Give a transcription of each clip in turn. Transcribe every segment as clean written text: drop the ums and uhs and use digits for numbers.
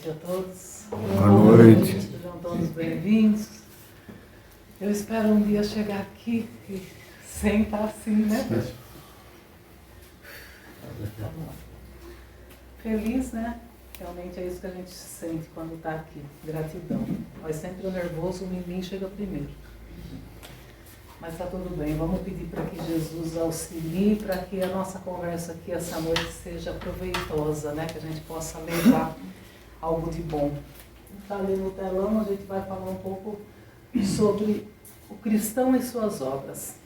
noite a todos. Boa noite. Sejam todos bem-vindos. Eu espero um dia chegar aqui e sentar assim, né? Vamos lá. Feliz, né? Realmente é isso que a gente sente quando está aqui. Gratidão. Mas sempre o nervoso, em mim chega primeiro. Mas está tudo bem. Vamos pedir para que Jesus auxilie, para que a nossa conversa aqui essa noite seja proveitosa, né? Que a gente possa levar algo de bom. Está ali no telão, a gente vai falar um pouco sobre o cristão e suas obras.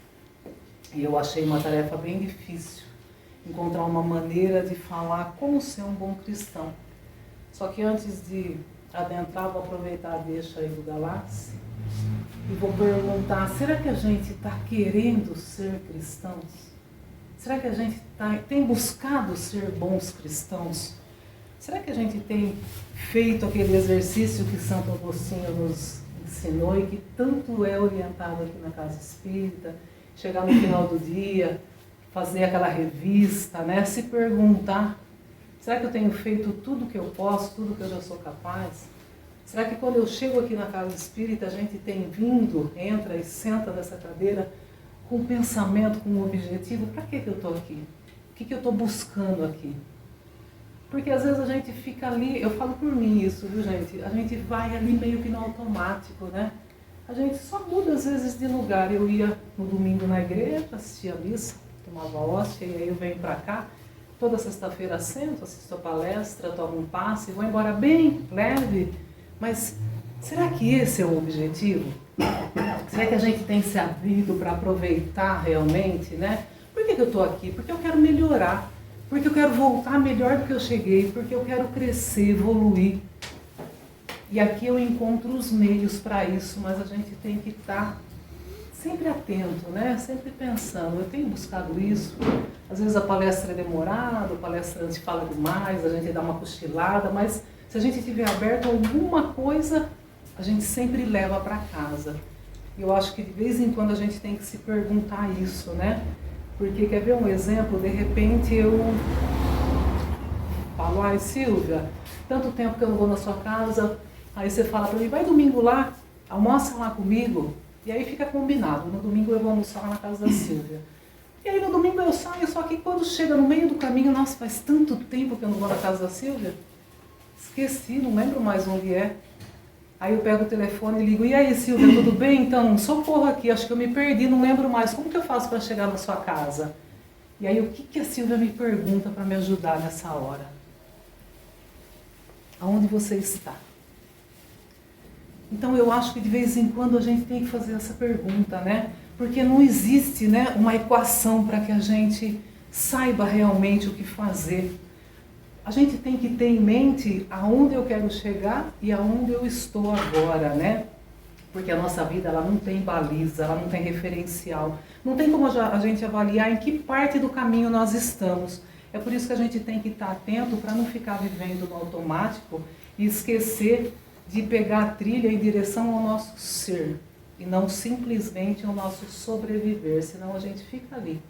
E eu achei uma tarefa bem difícil, encontrar uma maneira de falar como ser um bom cristão. Só que antes de adentrar, vou aproveitar a deixa aí do Galáxia e vou perguntar, será que a gente está querendo ser cristãos? Será que a gente tem buscado ser bons cristãos? Será que a gente tem feito aquele exercício que Santo Agostinho nos ensinou e que tanto é orientado aqui na Casa Espírita? Chegar no final do dia, fazer aquela revista, né? Se perguntar, será que eu tenho feito tudo o que eu posso, tudo que eu já sou capaz? Será que quando eu chego aqui na Casa Espírita, a gente tem vindo, entra e senta nessa cadeira com um pensamento, com um objetivo? Para que eu estou aqui? O que eu estou buscando aqui? Porque às vezes a gente fica ali, eu falo por mim isso, viu gente? A gente vai ali meio que no automático, né? A gente só muda às vezes de lugar. Eu ia no domingo na igreja, assistia a missa, tomava hóstia, e aí eu venho para cá. Toda sexta-feira sento, assisto a palestra, tomo um passe, vou embora bem leve. Mas será que esse é o objetivo? Será que a gente tem se havido para aproveitar realmente, né? Por que eu estou aqui? Porque eu quero melhorar. Porque eu quero voltar melhor do que eu cheguei. Porque eu quero crescer, evoluir. E aqui eu encontro os meios para isso, mas a gente tem que estar sempre atento, né? Sempre pensando. Eu tenho buscado isso. Às vezes a palestra é demorada, o palestrante fala demais, a gente dá uma cochilada, mas se a gente tiver aberto alguma coisa, a gente sempre leva para casa. Eu acho que de vez em quando a gente tem que se perguntar isso, né? Porque, quer ver um exemplo? De repente eu falo, ai Silvia, tanto tempo que eu não vou na sua casa, aí você fala para mim, vai domingo lá, almoça lá comigo, e aí fica combinado, no domingo eu vou almoçar lá na casa da Silvia. E aí no domingo eu saio, só que quando chega no meio do caminho, nossa, faz tanto tempo que eu não vou na casa da Silvia, esqueci, não lembro mais onde é. Aí eu pego o telefone e ligo, e aí Silvia, tudo bem? Então, socorro aqui, acho que eu me perdi, não lembro mais, como que eu faço para chegar na sua casa? E aí o que a Silvia me pergunta para me ajudar nessa hora? Aonde você está? Então eu acho que de vez em quando a gente tem que fazer essa pergunta, né? Porque não existe, né, uma equação para que a gente saiba realmente o que fazer. A gente tem que ter em mente aonde eu quero chegar e aonde eu estou agora, né? Porque a nossa vida ela não tem baliza, ela não tem referencial. Não tem como a gente avaliar em que parte do caminho nós estamos. É por isso que a gente tem que estar atento para não ficar vivendo no automático e esquecer de pegar a trilha em direção ao nosso ser e não simplesmente ao nosso sobreviver, senão a gente fica ali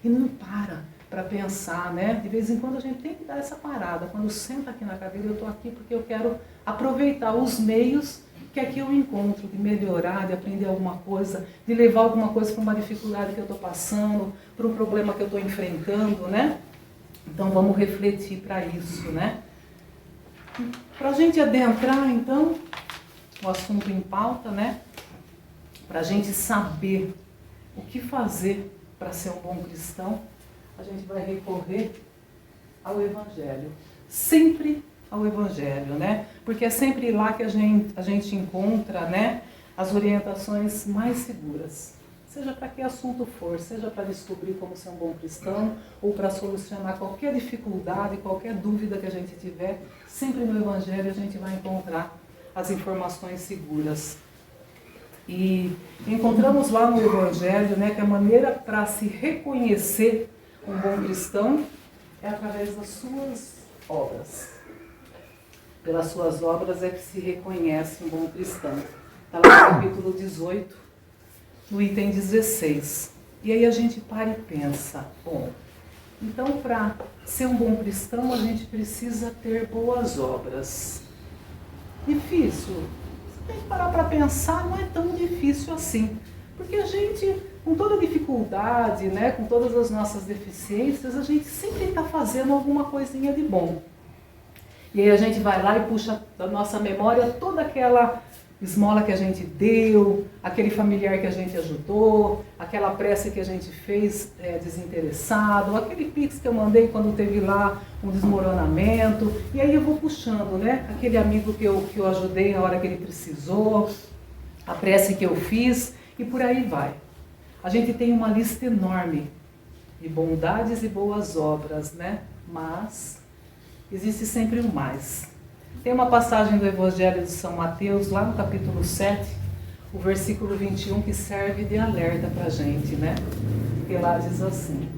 e não para pensar, né? De vez em quando a gente tem que dar essa parada. Quando senta aqui na cadeira, eu estou aqui porque eu quero aproveitar os meios que aqui eu encontro, de melhorar, de aprender alguma coisa, de levar alguma coisa para uma dificuldade que eu estou passando, para um problema que eu estou enfrentando, né? Então vamos refletir para isso, né? Para a gente adentrar, então, o assunto em pauta, né? Para a gente saber o que fazer para ser um bom cristão, a gente vai recorrer ao Evangelho. Sempre ao Evangelho, né? Porque é sempre lá que a gente encontra, né, as orientações mais seguras. Seja para que assunto for, seja para descobrir como ser um bom cristão, ou para solucionar qualquer dificuldade, qualquer dúvida que a gente tiver, sempre no Evangelho a gente vai encontrar as informações seguras. E encontramos lá no Evangelho, né, que a maneira para se reconhecer um bom cristão é através das suas obras. Pelas suas obras é que se reconhece um bom cristão. Está lá no capítulo 18, no item 16. E aí a gente para e pensa, bom, então para ser um bom cristão a gente precisa ter boas obras. Difícil? Você tem que parar para pensar, não é tão difícil assim. Porque a gente, com toda dificuldade, né, com todas as nossas deficiências, a gente sempre está fazendo alguma coisinha de bom. E aí a gente vai lá e puxa da nossa memória toda aquela esmola que a gente deu, aquele familiar que a gente ajudou, aquela prece que a gente fez desinteressado, aquele pix que eu mandei quando teve lá um desmoronamento. E aí eu vou puxando, né? Aquele amigo que eu ajudei na hora que ele precisou, a prece que eu fiz e por aí vai. A gente tem uma lista enorme de bondades e boas obras, né? Mas existe sempre o mais. Tem uma passagem do Evangelho de São Mateus, lá no capítulo 7, o versículo 21, que serve de alerta para a gente, né? E lá diz assim: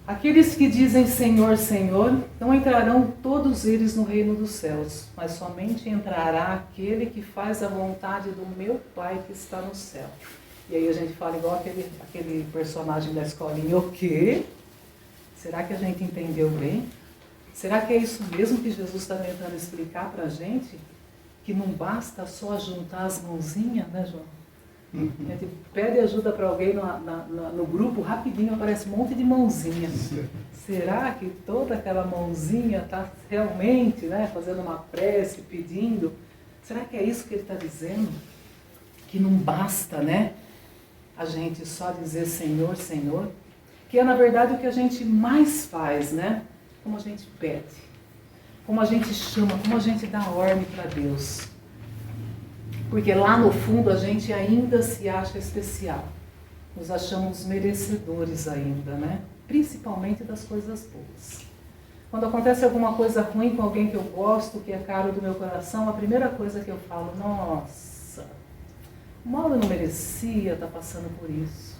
aqueles que dizem Senhor, Senhor, não entrarão todos eles no reino dos céus, mas somente entrará aquele que faz a vontade do meu Pai que está no céu. E aí a gente fala igual aquele personagem da escolinha, o quê? Será que a gente entendeu bem? Será que é isso mesmo que Jesus está tentando explicar para a gente? Que não basta só juntar as mãozinhas, né, João? A gente pede ajuda para alguém no grupo, rapidinho aparece um monte de mãozinha. Será que toda aquela mãozinha está realmente, né, fazendo uma prece, pedindo? Será que é isso que ele está dizendo? Que não basta, né, a gente só dizer Senhor, Senhor? Que é, na verdade, o que a gente mais faz, né? Como a gente pede, como a gente chama, como a gente dá ordem para Deus. Porque lá no fundo a gente ainda se acha especial. Nos achamos merecedores ainda, né? Principalmente das coisas boas. Quando acontece alguma coisa ruim com alguém que eu gosto, que é caro do meu coração, a primeira coisa que eu falo, nossa, mal eu não merecia estar passando por isso.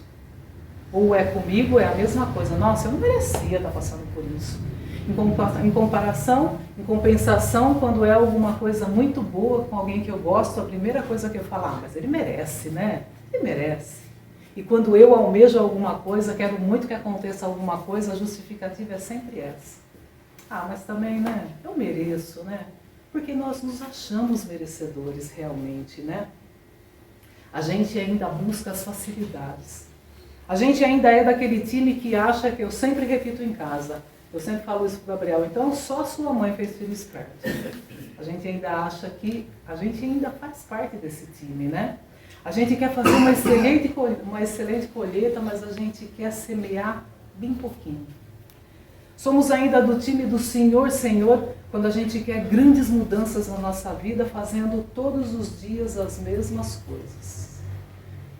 Ou é comigo, é a mesma coisa, nossa, eu não merecia estar passando por isso. Em compensação, quando é alguma coisa muito boa com alguém que eu gosto, a primeira coisa que eu falo, mas ele merece, né? Ele merece. E quando eu almejo alguma coisa, quero muito que aconteça alguma coisa, a justificativa é sempre essa. Mas também, né? Eu mereço, né? Porque nós nos achamos merecedores realmente, né? A gente ainda busca as facilidades. A gente ainda é daquele time que acha, que eu sempre repito em casa, eu sempre falo isso para o Gabriel, então só sua mãe fez filho esperto. A gente ainda acha que a gente ainda faz parte desse time, né? A gente quer fazer uma excelente colheita, mas a gente quer semear bem pouquinho. Somos ainda do time do Senhor, Senhor, quando a gente quer grandes mudanças na nossa vida, fazendo todos os dias as mesmas coisas.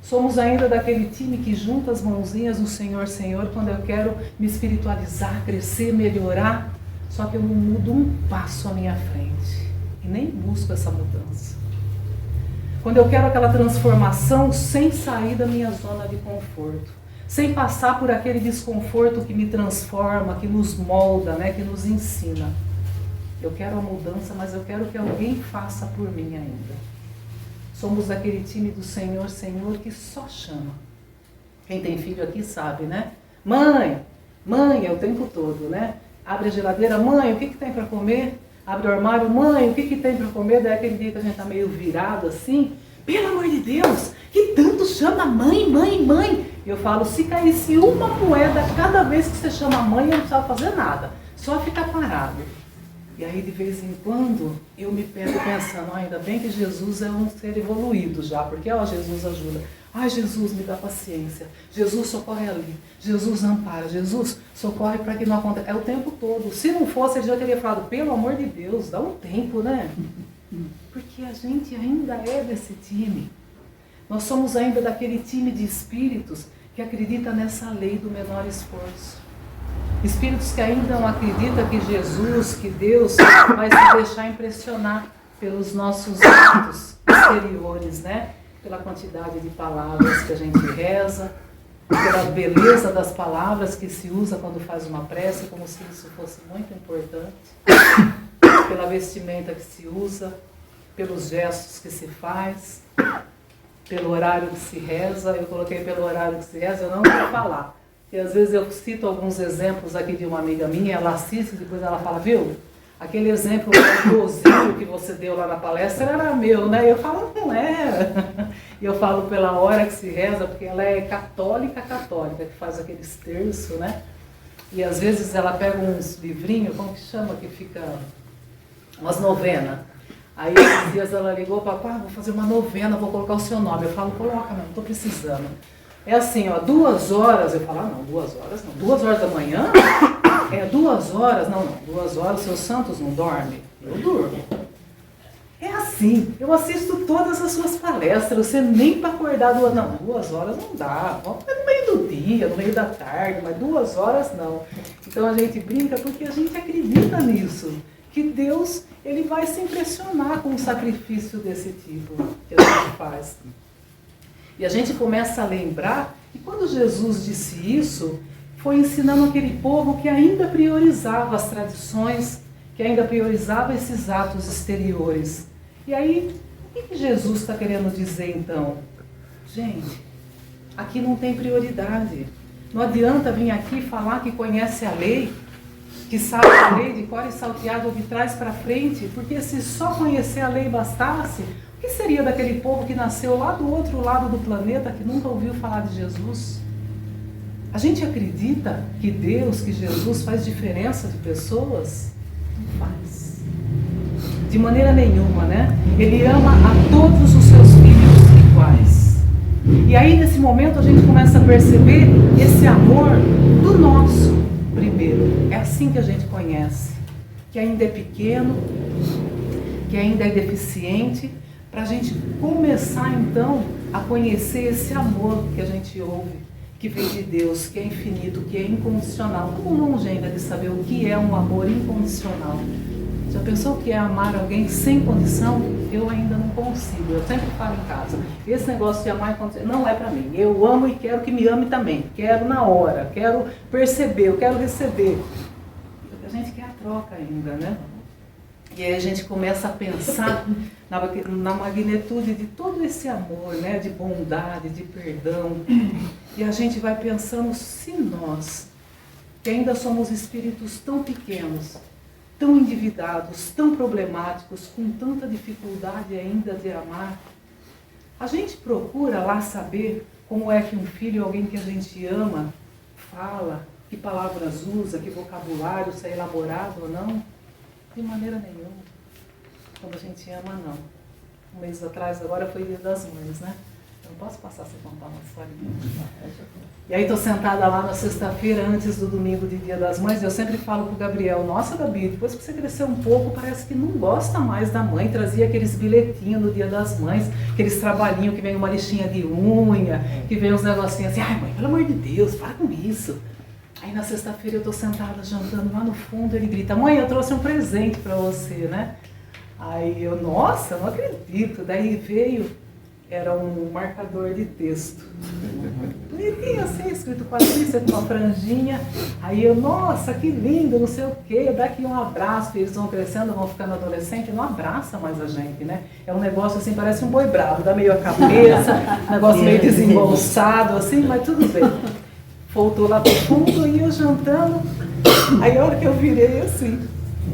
Somos ainda daquele time que junta as mãozinhas no Senhor, Senhor, quando eu quero me espiritualizar, crescer, melhorar, só que eu não mudo um passo à minha frente e nem busco essa mudança. Quando eu quero aquela transformação sem sair da minha zona de conforto, sem passar por aquele desconforto que me transforma, que nos molda, né, que nos ensina. Eu quero a mudança, mas eu quero que alguém faça por mim ainda. Somos daquele time do Senhor, Senhor, que só chama. Quem tem filho aqui sabe, né? Mãe, é o tempo todo, né? Abre a geladeira, mãe, o que tem para comer? Abre o armário, mãe, o que tem para comer? Daí aquele dia que a gente tá meio virado assim, pelo amor de Deus, que tanto chama mãe. Eu falo, se caísse uma moeda cada vez que você chama a mãe, eu não precisava fazer nada, só ficar parado. E aí, de vez em quando, eu me pego pensando, ainda bem que Jesus é um ser evoluído já, porque Jesus ajuda. Jesus me dá paciência, Jesus socorre ali, Jesus ampara, Jesus socorre para que não aconteça. É o tempo todo. Se não fosse, ele já teria falado, pelo amor de Deus, dá um tempo, né? Porque a gente ainda é desse time. Nós somos ainda daquele time de espíritos que acredita nessa lei do menor esforço. Espíritos que ainda não acreditam que Jesus, que Deus vai se deixar impressionar pelos nossos atos exteriores, né? Pela quantidade de palavras que a gente reza, pela beleza das palavras que se usa quando faz uma prece, como se isso fosse muito importante, pela vestimenta que se usa, pelos gestos que se faz, pelo horário que se reza. Eu coloquei pelo horário que se reza, eu não vou falar. E às vezes eu cito alguns exemplos aqui de uma amiga minha, ela assiste e depois ela fala, viu? aquele exemplo bonzinho que você deu lá na palestra era meu, né? Eu falo, não era. E eu falo pela hora que se reza, porque ela é católica, que faz aqueles terços, né? E às vezes ela pega uns livrinhos, como que chama, que fica umas novenas. Aí esses dias ela ligou, papai, vou fazer uma novena, vou colocar o seu nome. Eu falo, coloca, não estou precisando. É assim, ó, 2 horas, eu falo, não, 2 horas não, 2 horas da manhã? 2 horas, não, 2 horas, seus santos não dormem? Eu durmo. É assim, eu assisto todas as suas palestras, você nem para acordar 2 horas, não, 2 horas não dá, vamos no meio do dia, no meio da tarde, mas 2 horas não. Então a gente brinca porque a gente acredita nisso, que Deus, ele vai se impressionar com um sacrifício desse tipo que a gente faz. E a gente começa a lembrar que quando Jesus disse isso, foi ensinando aquele povo que ainda priorizava as tradições, que ainda priorizava esses atos exteriores. E aí, o que Jesus está querendo dizer então? Gente, aqui não tem prioridade. Não adianta vir aqui falar que conhece a lei, que sabe a lei de cor e salteado de trás para frente, porque se só conhecer a lei bastasse, o que seria daquele povo que nasceu lá do outro lado do planeta, que nunca ouviu falar de Jesus? A gente acredita que Deus, que Jesus faz diferença de pessoas? Não faz. De maneira nenhuma, né? Ele ama a todos os seus filhos iguais. E aí, nesse momento, a gente começa a perceber esse amor do nosso primeiro. É assim que a gente conhece. Que ainda é pequeno, que ainda é deficiente, para a gente começar, então, a conhecer esse amor que a gente ouve, que vem de Deus, que é infinito, que é incondicional. Estamos longe ainda de saber o que é um amor incondicional. Já pensou o que é amar alguém sem condição? Eu ainda não consigo. Eu sempre falo em casa, esse negócio de amar incondicional não é para mim. Eu amo e quero que me ame também. Quero na hora, quero perceber, eu quero receber. A gente quer a troca ainda, né? E aí a gente começa a pensar na magnitude de todo esse amor, né? De bondade, de perdão. E a gente vai pensando, se nós, que ainda somos espíritos tão pequenos, tão endividados, tão problemáticos, com tanta dificuldade ainda de amar, a gente procura lá saber como é que um filho, alguém que a gente ama, fala, que palavras usa, que vocabulário, se é elaborado ou não. De maneira nenhuma. Quando a gente ama, não. Um mês atrás, agora foi Dia das Mães, né? Eu não posso passar sem contar uma historinha. E aí estou sentada lá na sexta-feira, antes do domingo de Dia das Mães, e eu sempre falo pro Gabriel, nossa, Gabi, depois que você cresceu um pouco, parece que não gosta mais da mãe. Trazia aqueles bilhetinhos no Dia das Mães, aqueles trabalhinhos que vem uma listinha de unha, que vem uns negocinhos assim, ai mãe, pelo amor de Deus, para com isso. Aí na sexta-feira eu estou sentada jantando lá no fundo, ele grita, mãe, eu trouxe um presente para você, né? Aí eu, nossa, não acredito. Daí veio, era um marcador de texto. Bonitinho assim, escrito Patrícia, com uma franjinha. Aí eu, nossa, que lindo, não sei o quê, dá aqui um abraço, eles vão crescendo, vão ficando adolescentes, não abraça mais a gente, né? É um negócio assim, parece um boi bravo, dá meio a cabeça, negócio meio desembolsado, assim, mas tudo bem. Voltou lá pro fundo e eu jantando. Aí a hora que eu virei assim,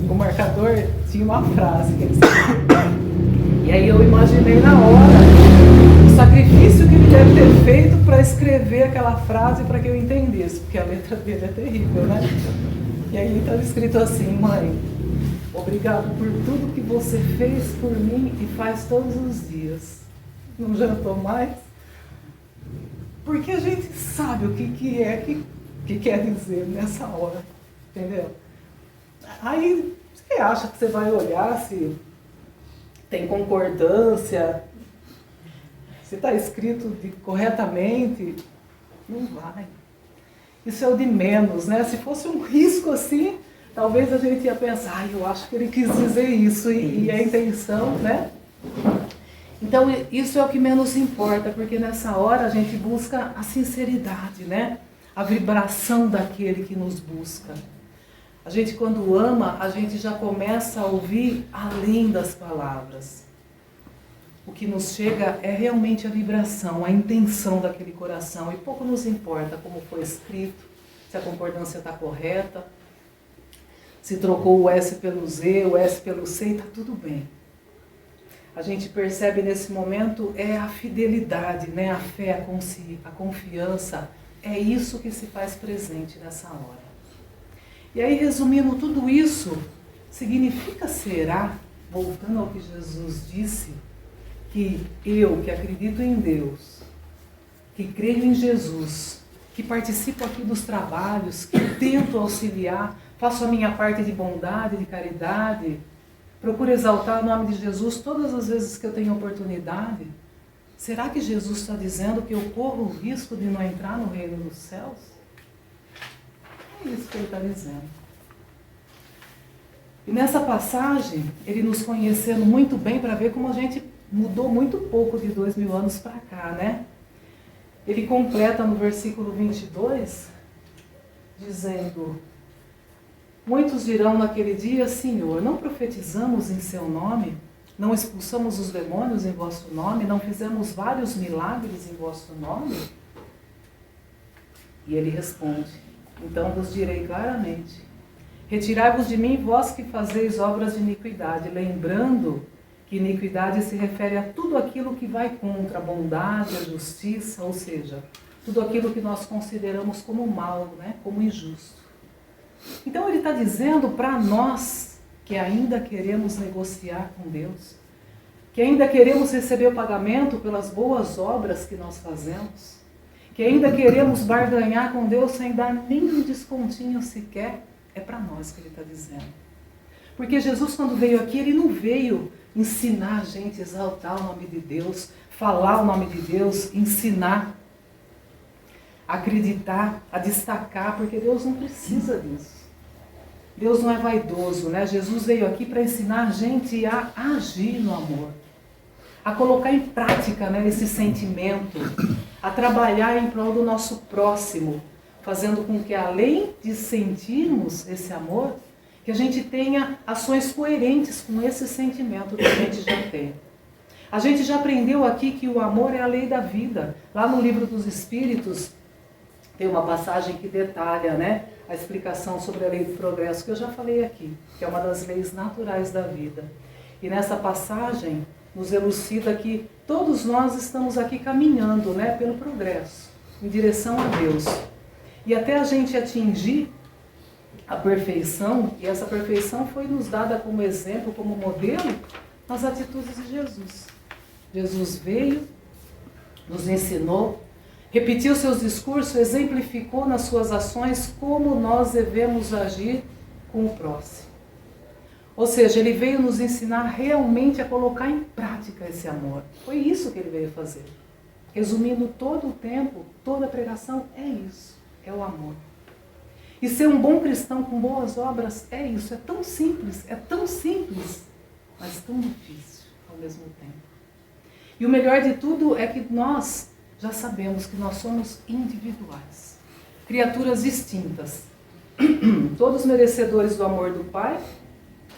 o marcador tinha uma frase que ele escreveu. E aí eu imaginei na hora o sacrifício que ele deve ter feito para escrever aquela frase para que eu entendesse, porque a letra dele é terrível, né? E aí estava escrito assim, mãe, obrigado por tudo que você fez por mim e faz todos os dias. Não jantou mais? Porque a gente sabe o que quer dizer nessa hora, entendeu? Aí você acha que você vai olhar se tem concordância, se está escrito corretamente, não vai. Isso é o de menos, né? Se fosse um risco assim, talvez a gente ia pensar, eu acho que ele quis dizer isso, e a intenção, né? Então, isso é o que menos importa, porque nessa hora a gente busca a sinceridade, né? A vibração daquele que nos busca. A gente, quando ama, a gente já começa a ouvir além das palavras. O que nos chega é realmente a vibração, a intenção daquele coração. E pouco nos importa como foi escrito, se a concordância está correta, se trocou o S pelo Z, o S pelo C, e está tudo bem. A gente percebe nesse momento é a fidelidade, né? A fé, a confiança, é isso que se faz presente nessa hora. E aí, resumindo tudo isso, significa, será, voltando ao que Jesus disse, que eu, que acredito em Deus, que creio em Jesus, que participo aqui dos trabalhos, que tento auxiliar, faço a minha parte de bondade, de caridade, procuro exaltar o nome de Jesus todas as vezes que eu tenho oportunidade. Será que Jesus está dizendo que eu corro o risco de não entrar no reino dos céus? É isso que ele está dizendo. E nessa passagem, ele nos conhecendo muito bem para ver como a gente mudou muito pouco de 2000 anos para cá, né? Ele completa no versículo 22, dizendo: muitos dirão naquele dia, Senhor, não profetizamos em seu nome? Não expulsamos os demônios em vosso nome? Não fizemos vários milagres em vosso nome? E ele responde: então vos direi claramente, retirai-vos de mim, vós que fazeis obras de iniquidade, lembrando que iniquidade se refere a tudo aquilo que vai contra a bondade, a justiça, ou seja, tudo aquilo que nós consideramos como mal, né? Como injusto. Então ele está dizendo para nós que ainda queremos negociar com Deus, que ainda queremos receber o pagamento pelas boas obras que nós fazemos, que ainda queremos barganhar com Deus sem dar nem um descontinho sequer, é para nós que ele está dizendo. Porque Jesus, quando veio aqui, ele não veio ensinar a gente a exaltar o nome de Deus, falar o nome de Deus, ensinar, acreditar, a destacar, porque Deus não precisa disso. Deus não é vaidoso, né? Jesus veio aqui para ensinar a gente a agir no amor, a colocar em prática, né, esse sentimento, a trabalhar em prol do nosso próximo, fazendo com que, além de sentirmos esse amor, que a gente tenha ações coerentes com esse sentimento que a gente já tem. A gente já aprendeu aqui que o amor é a lei da vida. Lá no Livro dos Espíritos tem uma passagem que detalha, né, a explicação sobre a lei do progresso, que eu já falei aqui, que é uma das leis naturais da vida. E nessa passagem nos elucida que todos nós estamos aqui caminhando, né, pelo progresso, em direção a Deus. E até a gente atingir a perfeição, e essa perfeição foi nos dada como exemplo, como modelo, nas atitudes de Jesus. Jesus veio, nos ensinou, repetiu seus discursos, exemplificou nas suas ações como nós devemos agir com o próximo. Ou seja, ele veio nos ensinar realmente a colocar em prática esse amor. Foi isso que ele veio fazer. Resumindo todo o tempo, toda a pregação, é isso, é o amor. E ser um bom cristão com boas obras é isso, é tão simples, mas tão difícil ao mesmo tempo. E o melhor de tudo é que nós já sabemos que nós somos individuais, criaturas distintas, todos merecedores do amor do Pai.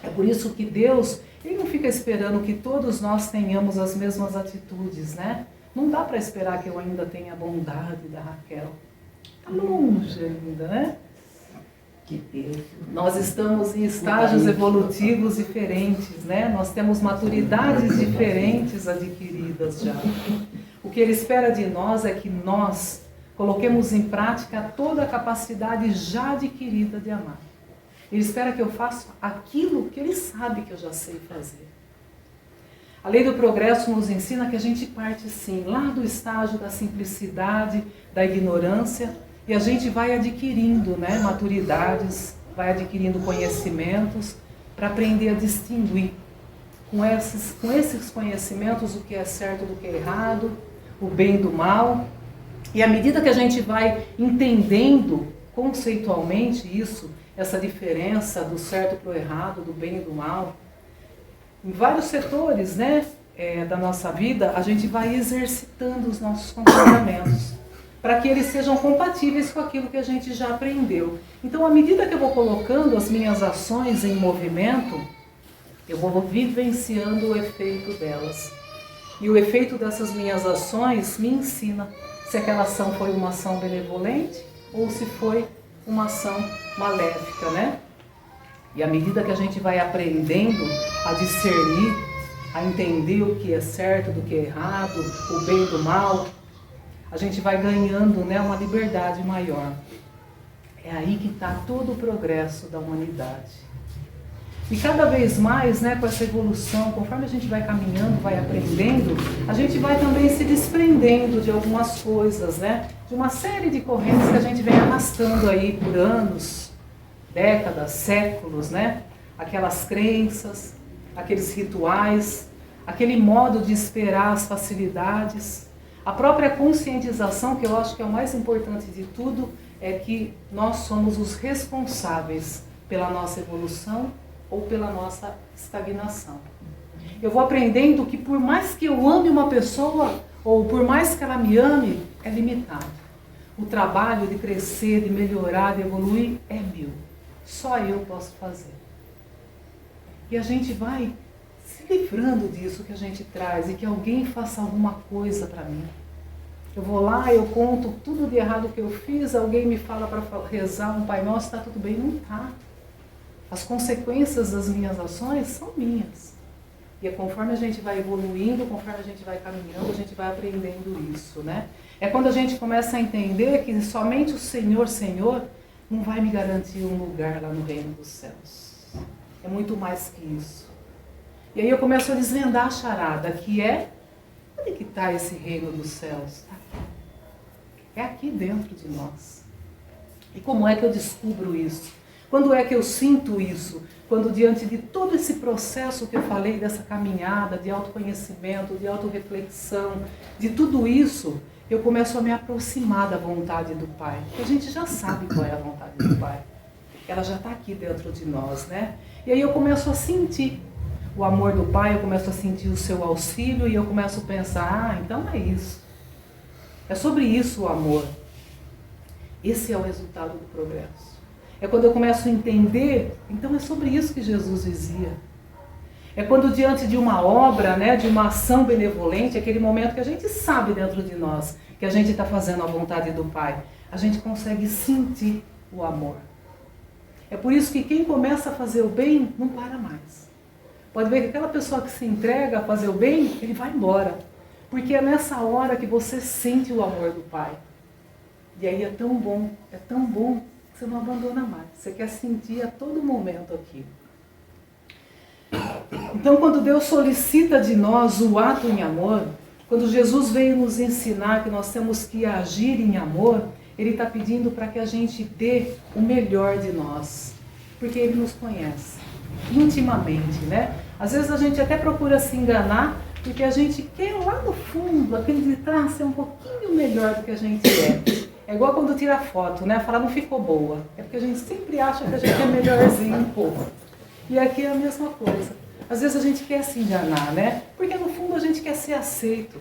É por isso que Deus, ele não fica esperando que todos nós tenhamos as mesmas atitudes, né? Não dá para esperar que eu ainda tenha a bondade da Raquel. Está longe ainda, né? Nós estamos em estágios evolutivos diferentes, né? Nós temos maturidades diferentes adquiridas já. O que ele espera de nós é que nós coloquemos em prática toda a capacidade já adquirida de amar. Ele espera que eu faça aquilo que ele sabe que eu já sei fazer. A lei do progresso nos ensina que a gente parte sim, lá do estágio da simplicidade, da ignorância, e a gente vai adquirindo, né, maturidades, vai adquirindo conhecimentos para aprender a distinguir com esses conhecimentos o que é certo do que é errado, o bem do mal. E à medida que a gente vai entendendo conceitualmente isso, essa diferença do certo para o errado, do bem e do mal, em vários setores, né, da nossa vida, a gente vai exercitando os nossos comportamentos, para que eles sejam compatíveis com aquilo que a gente já aprendeu. Então, à medida que eu vou colocando as minhas ações em movimento, eu vou vivenciando o efeito delas. E o efeito dessas minhas ações me ensina se aquela ação foi uma ação benevolente ou se foi uma ação maléfica, né? E à medida que a gente vai aprendendo a discernir, a entender o que é certo do que é errado, o bem do mal, a gente vai ganhando, né, uma liberdade maior. É aí que está todo o progresso da humanidade. E cada vez mais, né, com essa evolução, conforme a gente vai caminhando, vai aprendendo, a gente vai também se desprendendo de algumas coisas, né? De uma série de correntes que a gente vem arrastando aí por anos, décadas, séculos, né? Aquelas crenças, aqueles rituais, aquele modo de esperar as facilidades, a própria conscientização, que eu acho que é o mais importante de tudo, é que nós somos os responsáveis pela nossa evolução ou pela nossa estagnação. Eu vou aprendendo que por mais que eu ame uma pessoa, ou por mais que ela me ame, é limitado. O trabalho de crescer, de melhorar, de evoluir é meu. Só eu posso fazer. E a gente vai se livrando disso que a gente traz e que alguém faça alguma coisa para mim. Eu vou lá, eu conto tudo de errado que eu fiz, alguém me fala para rezar um Pai Nosso, está tudo bem? Não está. As consequências das minhas ações são minhas. E é conforme a gente vai evoluindo, conforme a gente vai caminhando, a gente vai aprendendo isso, né? É quando a gente começa a entender que somente o Senhor, Senhor, não vai me garantir um lugar lá no reino dos céus. É muito mais que isso. E aí eu começo a desvendar a charada, que é, onde que está esse reino dos céus? Está aqui. É aqui dentro de nós. E como é que eu descubro isso? Quando é que eu sinto isso? Quando diante de todo esse processo que eu falei, dessa caminhada de autoconhecimento, de autorreflexão, de tudo isso, eu começo a me aproximar da vontade do Pai. Porque a gente já sabe qual é a vontade do Pai. Ela já está aqui dentro de nós, né? E aí eu começo a sentir o amor do Pai, eu começo a sentir o seu auxílio e eu começo a pensar, então é isso. É sobre isso o amor. Esse é o resultado do progresso. É quando eu começo a entender, então é sobre isso que Jesus dizia. É quando diante de uma obra, né, de uma ação benevolente, aquele momento que a gente sabe dentro de nós, que a gente está fazendo a vontade do Pai, a gente consegue sentir o amor. É por isso que quem começa a fazer o bem, não para mais. Pode ver que aquela pessoa que se entrega a fazer o bem, ele vai embora. Porque é nessa hora que você sente o amor do Pai. E aí é tão bom, que você não abandona mais. Você quer sentir a todo momento aquilo. Então, quando Deus solicita de nós o ato em amor, quando Jesus veio nos ensinar que nós temos que agir em amor, Ele está pedindo para que a gente dê o melhor de nós. Porque Ele nos conhece intimamente, né? Às vezes a gente até procura se enganar, porque a gente quer lá no fundo acreditar ser um pouquinho melhor do que a gente é. É igual quando tira foto, né? Falar não ficou boa. É porque a gente sempre acha que a gente é melhorzinho um pouco. E aqui é a mesma coisa. Às vezes a gente quer se enganar, né? Porque no fundo a gente quer ser aceito.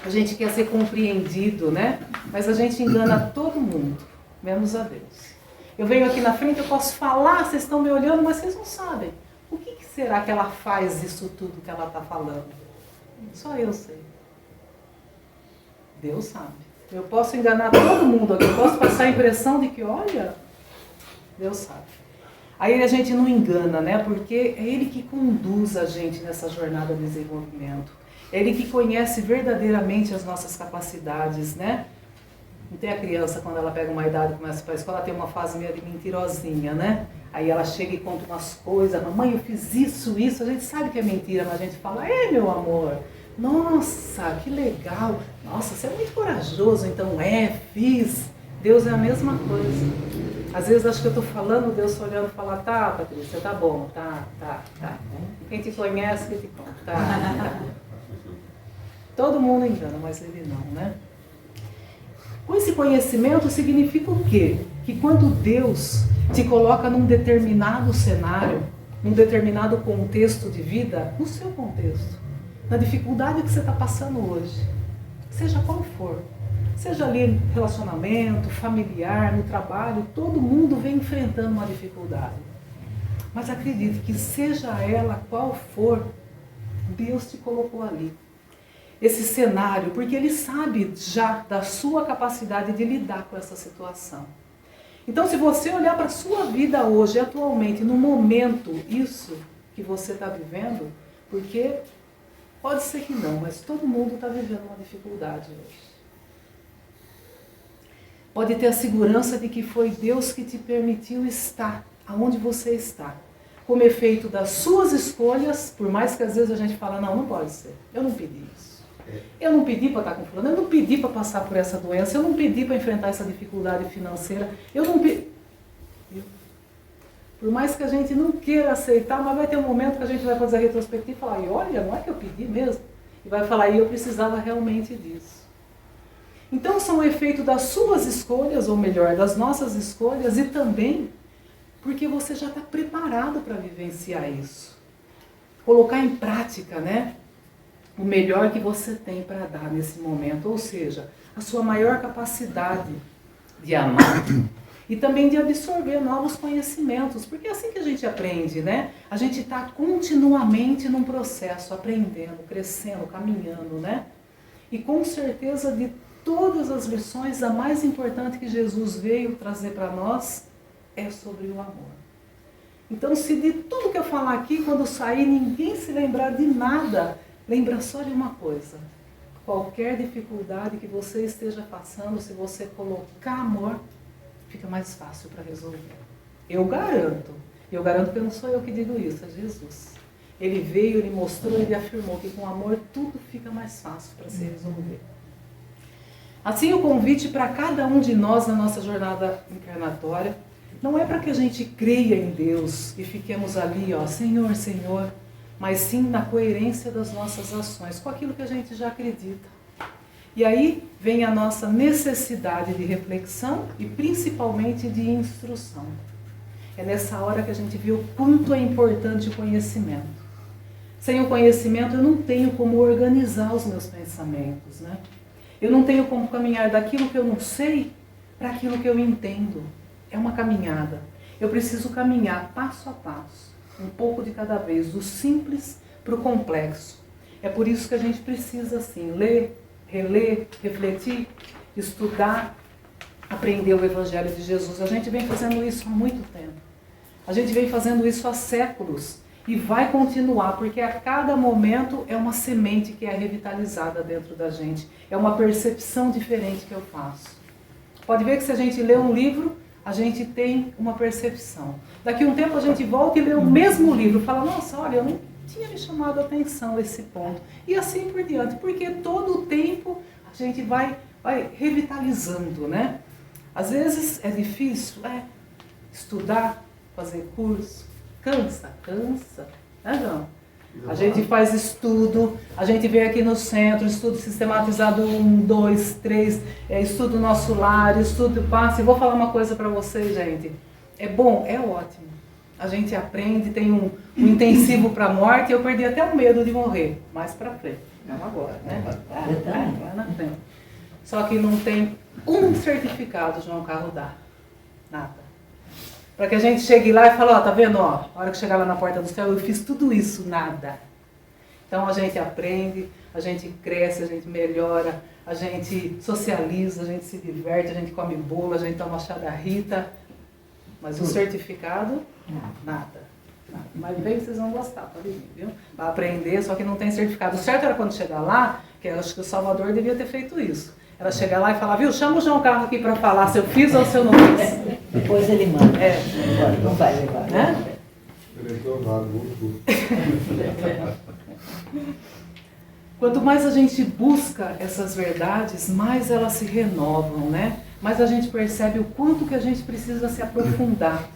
A gente quer ser compreendido, né? Mas a gente engana todo mundo, menos a Deus. Eu venho aqui na frente, eu posso falar, vocês estão me olhando, mas vocês não sabem. O que será que ela faz isso tudo que ela está falando? Só eu sei. Deus sabe. Eu posso enganar todo mundo aqui, eu posso passar a impressão de que, olha, Deus sabe. Aí a gente não engana, né? Porque é Ele que conduz a gente nessa jornada de desenvolvimento. É Ele que conhece verdadeiramente as nossas capacidades, né? Não tem a criança, quando ela pega uma idade e começa para a escola, ela tem uma fase meio de mentirosinha, né? Aí ela chega e conta umas coisas, mamãe, eu fiz isso. A gente sabe que é mentira, mas a gente fala, meu amor, nossa, que legal. Nossa, você é muito corajoso, então fiz. Deus é a mesma coisa. Às vezes acho que eu estou falando, Deus olhando e fala, tá, Patrícia, tá bom, tá. Quem te conhece, que te conta, tá. Todo mundo engana, mas Ele não, né? Com esse conhecimento significa o quê? Que quando Deus te coloca num determinado cenário, num determinado contexto de vida, no seu contexto, na dificuldade que você está passando hoje, seja qual for, seja ali relacionamento, familiar, no trabalho, todo mundo vem enfrentando uma dificuldade. Mas acredite que seja ela qual for, Deus te colocou ali. Esse cenário, porque Ele sabe já da sua capacidade de lidar com essa situação. Então, se você olhar para a sua vida hoje, atualmente, no momento, isso que você está vivendo, porque pode ser que não, mas todo mundo está vivendo uma dificuldade hoje. Pode ter a segurança de que foi Deus que te permitiu estar aonde você está, como efeito das suas escolhas, por mais que às vezes a gente fala, não pode ser, eu não pedi isso. Eu não pedi para estar com fulano, eu não pedi para passar por essa doença, eu não pedi para enfrentar essa dificuldade financeira, eu não pedi. Por mais que a gente não queira aceitar, mas vai ter um momento que a gente vai fazer a retrospectiva e falar, e olha, não é que eu pedi mesmo? E vai falar, e eu precisava realmente disso. Então são o efeito das suas escolhas, ou melhor, das nossas escolhas, e também porque você já está preparado para vivenciar isso. Colocar em prática, né? O melhor que você tem para dar nesse momento, ou seja, a sua maior capacidade de amar e também de absorver novos conhecimentos, porque é assim que a gente aprende, né? A gente está continuamente num processo, aprendendo, crescendo, caminhando, né? E com certeza de todas as lições, a mais importante que Jesus veio trazer para nós é sobre o amor. Então, se de tudo que eu falar aqui, quando sair, ninguém se lembrar de nada, lembra só de uma coisa. Qualquer dificuldade que você esteja passando, se você colocar amor, fica mais fácil para resolver. Eu garanto que não sou eu que digo isso, é Jesus. Ele veio, ele mostrou, ele afirmou que com amor tudo fica mais fácil para se resolver. Assim, o convite para cada um de nós na nossa jornada encarnatória não é para que a gente creia em Deus e fiquemos ali, ó, Senhor, Senhor, mas sim na coerência das nossas ações, com aquilo que a gente já acredita. E aí vem a nossa necessidade de reflexão e principalmente de instrução. É nessa hora que a gente vê o quanto é importante o conhecimento. Sem o conhecimento eu não tenho como organizar os meus pensamentos, né? Eu não tenho como caminhar daquilo que eu não sei para aquilo que eu entendo. É uma caminhada. Eu preciso caminhar passo a passo, um pouco de cada vez, do simples para o complexo. É por isso que a gente precisa, assim, ler, reler, refletir, estudar, aprender o Evangelho de Jesus. A gente vem fazendo isso há muito tempo. A gente vem fazendo isso há séculos e vai continuar, porque a cada momento é uma semente que é revitalizada dentro da gente. É uma percepção diferente que eu faço. Pode ver que se a gente lê um livro, a gente tem uma percepção. Daqui a um tempo a gente volta e lê o mesmo livro, fala, nossa, olha, eu não tinha me chamado a atenção esse ponto. E assim por diante, porque todo o tempo a gente vai revitalizando, né? Às vezes é difícil, estudar, fazer curso, cansa, né, João? A gente faz estudo, a gente vem aqui no centro, estudo sistematizado 1, 2, 3, estudo nosso lar, estudo passe. Vou falar uma coisa para vocês, gente. É bom? É ótimo. A gente aprende, tem um intensivo para a morte, eu perdi até o medo de morrer, mais para frente. Não agora, né? Lá na frente. Só que não tem um certificado, João Carlos dá. Nada. Para que a gente chegue lá e fale, ó, tá vendo, ó, a hora que chegar lá na porta do céu, eu fiz tudo isso, nada. Então a gente aprende, a gente cresce, a gente melhora, a gente socializa, a gente se diverte, a gente come bolo, a gente toma chá da Rita, mas o certificado, nada. Mas bem, vocês vão gostar, pode vir, viu? Vai aprender, só que não tem certificado. O certo era quando chegar lá, que eu acho que o Salvador devia ter feito isso. Era chegar lá e falar, viu, chama o João Carlos aqui para falar se eu fiz ou se eu não fiz. Depois ele manda. Agora não vai levar. Né? Quanto mais a gente busca essas verdades, mais elas se renovam, né? Mais a gente percebe o quanto que a gente precisa se aprofundar.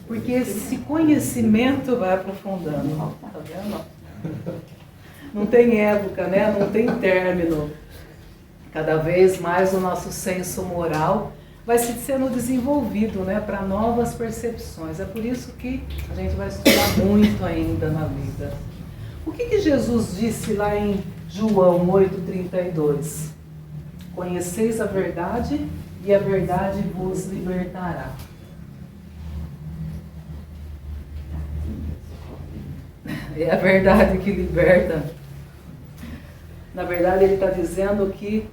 Porque esse conhecimento vai aprofundando. Tá vendo? Não tem época, né? Não tem término. Cada vez mais o nosso senso moral vai sendo desenvolvido, né, para novas percepções. É por isso que a gente vai estudar muito ainda na vida. O que Jesus disse lá em João 8,32? Conheceis a verdade e a verdade vos libertará. É a verdade que liberta. Na verdade, ele está dizendo que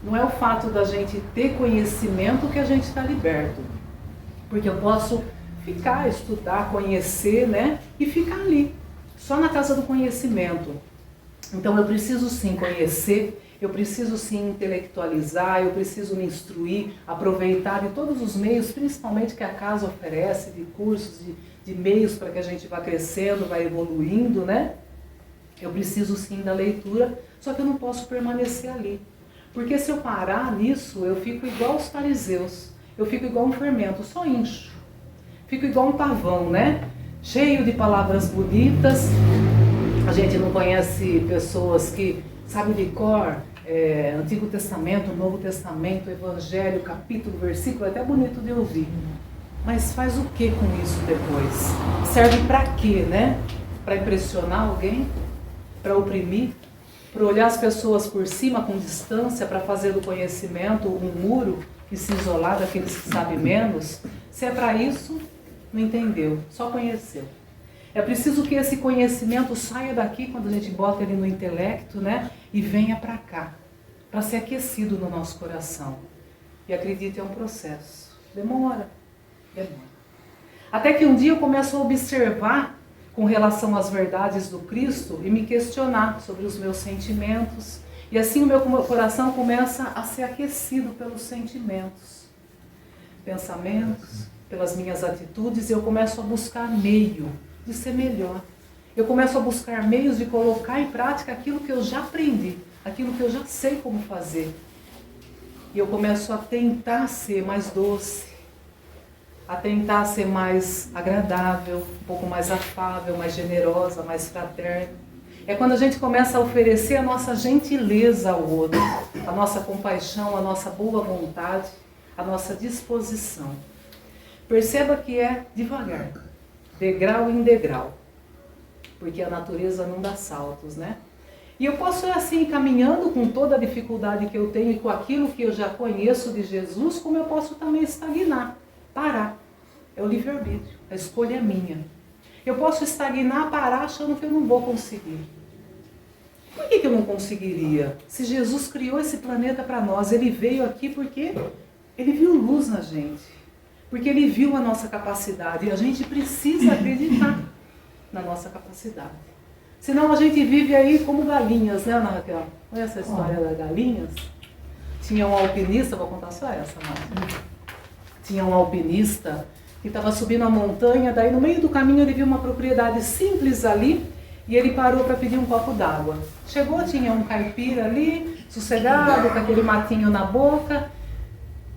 Não é o fato da gente ter conhecimento que a gente está liberto. Porque eu posso ficar, estudar, conhecer, né? E ficar ali, só na casa do conhecimento. Então eu preciso sim conhecer, eu preciso sim intelectualizar, eu preciso me instruir, aproveitar de todos os meios, principalmente que a casa oferece, de cursos, de meios para que a gente vá crescendo, vá evoluindo, né? Eu preciso sim da leitura, só que eu não posso permanecer ali. Porque se eu parar nisso, eu fico igual os fariseus, eu fico igual um fermento, só incho. Fico igual um pavão, né? Cheio de palavras bonitas. A gente não conhece pessoas que sabem de cor, Antigo Testamento, Novo Testamento, Evangelho, capítulo, versículo, é até bonito de ouvir. Mas faz o que com isso depois? Serve para quê, né? Para impressionar alguém? Para oprimir? Para olhar as pessoas por cima com distância, para fazer do conhecimento um muro e se isolar daqueles que sabem menos? Se é para isso, não entendeu, só conheceu. É preciso que esse conhecimento saia daqui, quando a gente bota ele no intelecto, né? E venha para cá, para ser aquecido no nosso coração. E acredite, é um processo. Demora. Até que um dia eu começo a observar com relação às verdades do Cristo e me questionar sobre os meus sentimentos. E assim o meu coração começa a ser aquecido pelos sentimentos, pensamentos, pelas minhas atitudes, e eu começo a buscar meio de ser melhor. Eu começo a buscar meios de colocar em prática aquilo que eu já aprendi, aquilo que eu já sei como fazer. E eu começo a tentar ser mais doce, a tentar ser mais agradável, um pouco mais afável, mais generosa, mais fraterna. É quando a gente começa a oferecer a nossa gentileza ao outro, a nossa compaixão, a nossa boa vontade, a nossa disposição. Perceba que é devagar, degrau em degrau, porque a natureza não dá saltos, né? E eu posso ir assim, caminhando com toda a dificuldade que eu tenho e com aquilo que eu já conheço de Jesus, como eu posso também estagnar, parar. É o livre-arbítrio, a escolha é minha. Eu posso estagnar, parar, achando que eu não vou conseguir. Por que eu não conseguiria? Se Jesus criou esse planeta para nós, Ele veio aqui porque Ele viu luz na gente. Porque Ele viu a nossa capacidade e a gente precisa acreditar na nossa capacidade. Senão a gente vive aí como galinhas, né, Ana Raquel? Conhece a história das galinhas? Tinha um alpinista, vou contar só essa, Márcia. Tinha um alpinista que estava subindo a montanha, daí no meio do caminho ele viu uma propriedade simples ali e ele parou para pedir um copo d'água. Chegou, tinha um caipira ali, sossegado, com aquele matinho na boca,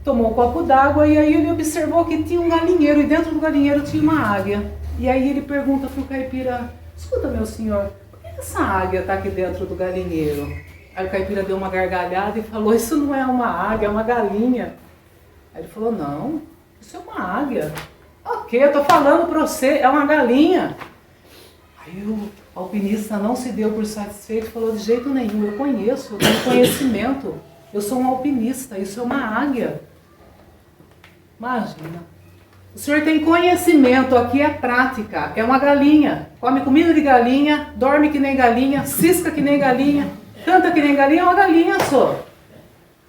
tomou um copo d'água e aí ele observou que tinha um galinheiro e dentro do galinheiro tinha uma águia. E aí ele pergunta para o caipira: escuta, meu senhor, por que essa águia está aqui dentro do galinheiro? Aí o caipira deu uma gargalhada e falou: isso não é uma águia, é uma galinha. Aí ele falou: não, isso é uma águia. Ok, eu estou falando para você, é uma galinha. Aí o alpinista não se deu por satisfeito e falou: de jeito nenhum, eu conheço, eu tenho conhecimento, eu sou um alpinista, isso é uma águia. Imagina, o senhor tem conhecimento, aqui é prática, é uma galinha, come comida de galinha, dorme que nem galinha, cisca que nem galinha, canta que nem galinha, é uma galinha só.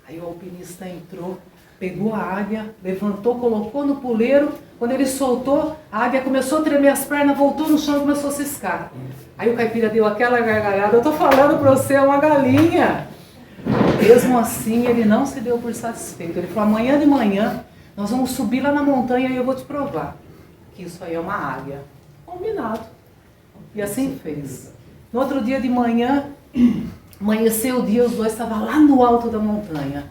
Aí o alpinista entrou, pegou a águia, levantou, colocou no puleiro. Quando ele soltou, a águia começou a tremer as pernas, voltou no chão e começou a ciscar. Aí o caipira deu aquela gargalhada: eu estou falando para você, é uma galinha. Mesmo assim, ele não se deu por satisfeito. Ele falou: amanhã de manhã, nós vamos subir lá na montanha e eu vou te provar que isso aí é uma águia. Combinado. E assim fez. No outro dia de manhã, amanheceu o dia, os dois estavam lá no alto da montanha.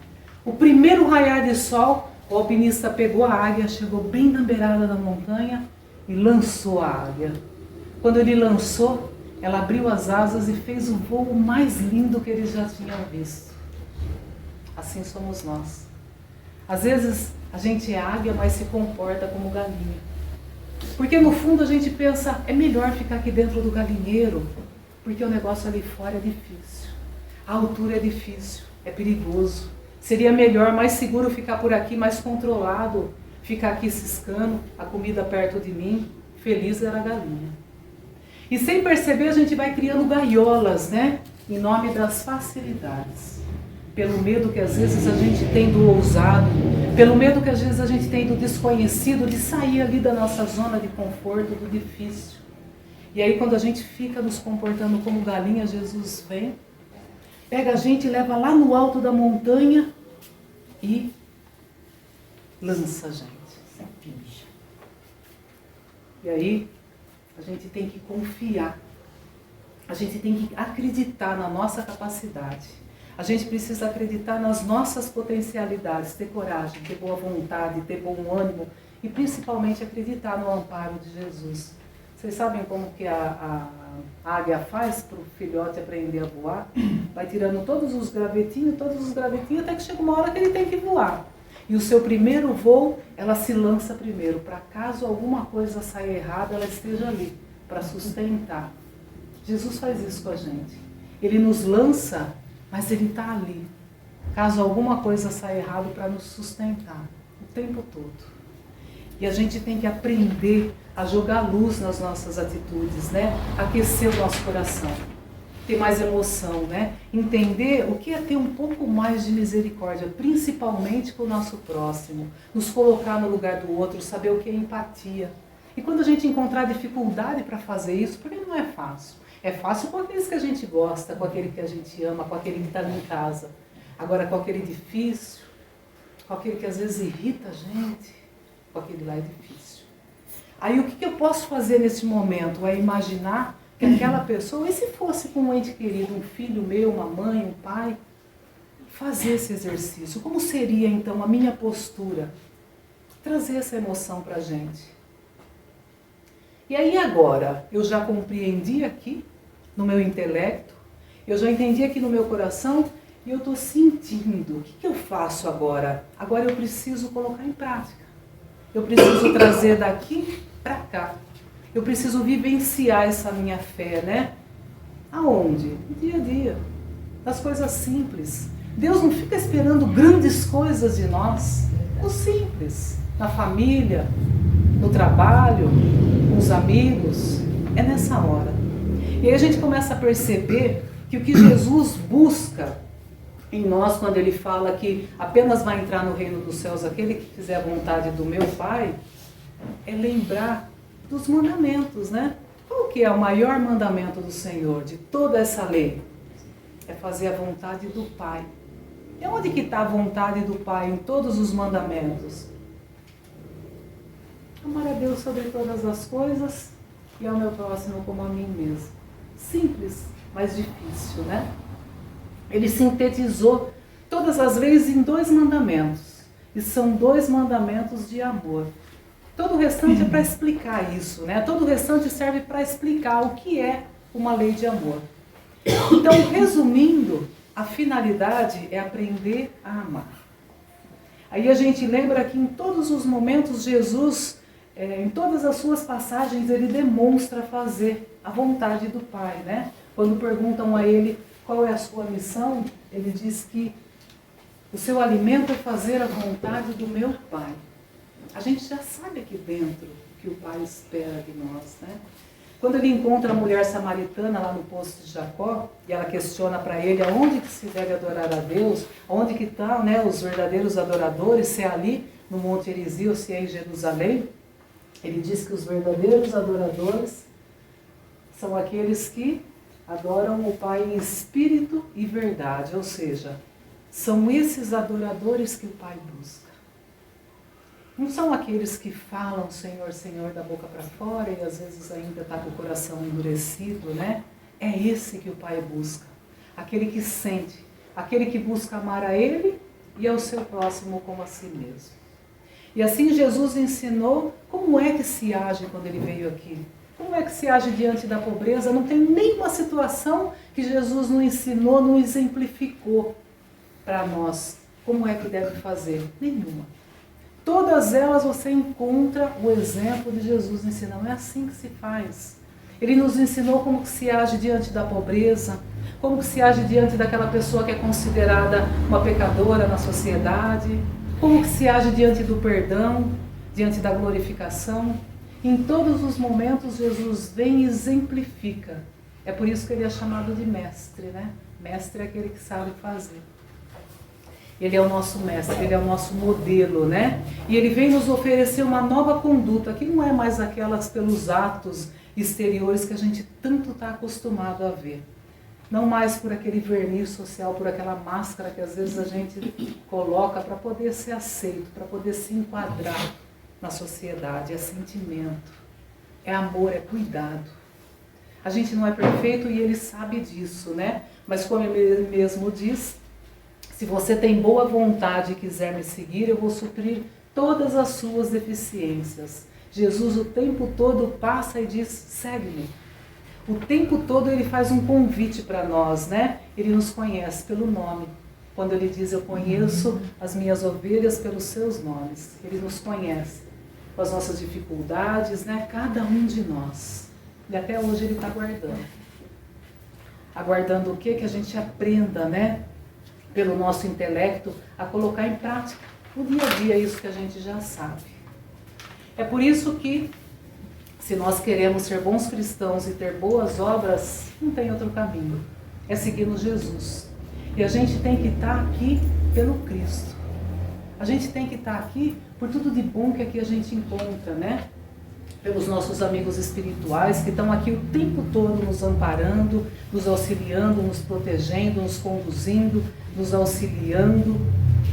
O primeiro raiar de sol, o alpinista pegou a águia, chegou bem na beirada da montanha e lançou a águia. Quando ele lançou, ela abriu as asas e fez o voo mais lindo que eles já tinham visto. Assim somos nós. Às vezes a gente é águia, mas se comporta como galinha. Porque no fundo a gente pensa: é melhor ficar aqui dentro do galinheiro, porque o negócio ali fora é difícil. A altura é difícil, é perigoso. Seria melhor, mais seguro ficar por aqui, mais controlado, ficar aqui ciscando, a comida perto de mim. Feliz era a galinha. E sem perceber a gente vai criando gaiolas, né? Em nome das facilidades. pelo medo que às vezes a gente tem do ousado, pelo medo que às vezes a gente tem do desconhecido, de sair ali da nossa zona de conforto, do difícil. E aí quando a gente fica nos comportando como galinha, Jesus vem, pega a gente, leva lá no alto da montanha e lança a gente. E aí a gente tem que confiar, a gente tem que acreditar na nossa capacidade, a gente precisa acreditar nas nossas potencialidades, ter coragem, ter boa vontade, ter bom ânimo e principalmente acreditar no amparo de Jesus. Vocês sabem como que a águia faz para o filhote aprender a voar? Vai tirando todos os gravetinhos, até que chega uma hora que ele tem que voar. E o seu primeiro voo, ela se lança primeiro, para caso alguma coisa saia errada, ela esteja ali, para sustentar. Jesus faz isso com a gente. Ele nos lança, mas ele está ali, caso alguma coisa saia errada, para nos sustentar, o tempo todo. E a gente tem que aprender a jogar luz nas nossas atitudes, né? Aquecer o nosso coração, ter mais emoção, né? Entender o que é ter um pouco mais de misericórdia, principalmente com o nosso próximo, nos colocar no lugar do outro, saber o que é empatia. E quando a gente encontrar dificuldade para fazer isso, porque não é fácil. É fácil com aqueles que a gente gosta, com aquele que a gente ama, com aquele que está em casa. Agora com aquele difícil, com aquele que às vezes irrita a gente, com aquele lá é difícil. Aí o que eu posso fazer nesse momento? É imaginar que aquela pessoa, e se fosse com um ente querido, um filho meu, uma mãe, um pai, fazer esse exercício. Como seria então a minha postura? Trazer essa emoção para a gente. E aí agora, eu já compreendi aqui, no meu intelecto, eu já entendi aqui no meu coração, e eu estou sentindo. O que eu faço agora? Agora eu preciso colocar em prática. Eu preciso trazer daqui para cá. Eu preciso vivenciar essa minha fé, né? Aonde? No dia a dia. Nas coisas simples. Deus não fica esperando grandes coisas de nós. O simples. Na família, no trabalho, com os amigos. É nessa hora. E aí a gente começa a perceber que o que Jesus busca em nós, quando ele fala que apenas vai entrar no reino dos céus aquele que fizer a vontade do meu Pai, é lembrar dos mandamentos, né? Qual que é o maior mandamento do Senhor, de toda essa lei? É fazer a vontade do Pai. E onde que está a vontade do Pai em todos os mandamentos? Amar a Deus sobre todas as coisas e ao meu próximo como a mim mesmo. Simples, mas difícil, né? Ele sintetizou todas as leis em 2 mandamentos. E são 2 mandamentos de amor. Todo o restante é para explicar isso, né? Todo o restante serve para explicar o que é uma lei de amor. Então, resumindo, a finalidade é aprender a amar. Aí a gente lembra que em todos os momentos Jesus, em todas as suas passagens, ele demonstra fazer a vontade do Pai, né? Quando perguntam a ele qual é a sua missão, ele diz que o seu alimento é fazer a vontade do meu Pai. A gente já sabe aqui dentro o que o Pai espera de nós, né? Quando ele encontra a mulher samaritana lá no poço de Jacó, e ela questiona para ele aonde que se deve adorar a Deus, onde que estão, né, os verdadeiros adoradores, se é ali no Monte Erizio ou se é em Jerusalém, ele diz que os verdadeiros adoradores são aqueles que adoram o Pai em espírito e verdade, ou seja, são esses adoradores que o Pai busca. Não são aqueles que falam Senhor, Senhor da boca para fora e às vezes ainda está com o coração endurecido, né? É esse que o Pai busca. Aquele que sente, aquele que busca amar a Ele e ao seu próximo como a si mesmo. E assim Jesus ensinou como é que se age quando Ele veio aqui. Como é que se age diante da pobreza? Não tem nenhuma situação que Jesus não ensinou, não exemplificou para nós como é que deve fazer. Nenhuma. Todas elas você encontra o exemplo de Jesus ensinando. É assim que se faz. Ele nos ensinou como que se age diante da pobreza, como que se age diante daquela pessoa que é considerada uma pecadora na sociedade, como que se age diante do perdão, diante da glorificação. Em todos os momentos Jesus vem e exemplifica. É por isso que ele é chamado de mestre, né? Mestre é aquele que sabe fazer. Ele é o nosso mestre, Ele é o nosso modelo, né? E Ele vem nos oferecer uma nova conduta, que não é mais aquelas pelos atos exteriores que a gente tanto está acostumado a ver. Não mais por aquele verniz social, por aquela máscara que às vezes a gente coloca para poder ser aceito, para poder se enquadrar na sociedade. É sentimento, é amor, é cuidado. A gente não é perfeito e Ele sabe disso, né? Mas como Ele mesmo diz, se você tem boa vontade e quiser me seguir, eu vou suprir todas as suas deficiências. Jesus o tempo todo passa e diz, segue-me. O tempo todo Ele faz um convite para nós, né? Ele nos conhece pelo nome. Quando Ele diz, eu conheço as minhas ovelhas pelos seus nomes. Ele nos conhece com as nossas dificuldades, né? Cada um de nós. E até hoje Ele está aguardando. Aguardando o quê? Que a gente aprenda, né? Pelo nosso intelecto, a colocar em prática no dia a dia isso que a gente já sabe. É por isso que, se nós queremos ser bons cristãos e ter boas obras, não tem outro caminho. É seguirmos Jesus. E a gente tem que estar aqui pelo Cristo. A gente tem que estar aqui por tudo de bom que aqui a gente encontra, né? Pelos nossos amigos espirituais que estão aqui o tempo todo nos amparando, nos auxiliando, nos protegendo, nos conduzindo, nos auxiliando,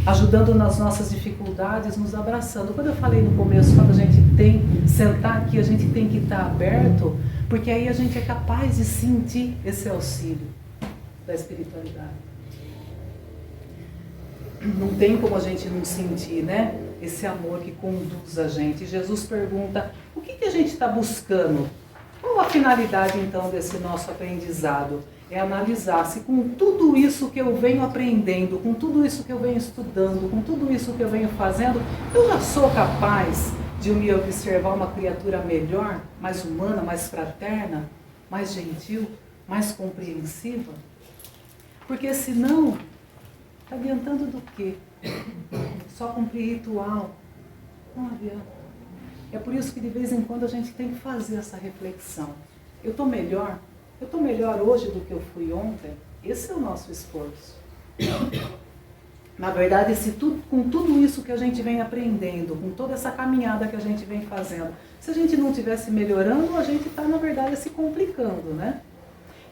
ajudando nas nossas dificuldades, nos abraçando. Quando eu falei no começo, quando a gente tem, sentar aqui, a gente tem que estar aberto, porque aí a gente é capaz de sentir esse auxílio da espiritualidade. Não tem como a gente não sentir, né? Esse amor que conduz a gente. E Jesus pergunta, o que a gente está buscando? Qual a finalidade, então, desse nosso aprendizado? É analisar se com tudo isso que eu venho aprendendo, com tudo isso que eu venho estudando, com tudo isso que eu venho fazendo, eu já sou capaz de me observar uma criatura melhor, mais humana, mais fraterna, mais gentil, mais compreensiva? Porque senão, está adiantando do quê? Só cumprir ritual. Não adianta. É por isso que de vez em quando a gente tem que fazer essa reflexão. Eu estou melhor? Eu estou melhor hoje do que eu fui ontem? Esse é o nosso esforço. Na verdade, com tudo isso que a gente vem aprendendo, com toda essa caminhada que a gente vem fazendo, se a gente não estivesse melhorando, a gente está, na verdade, se complicando, né?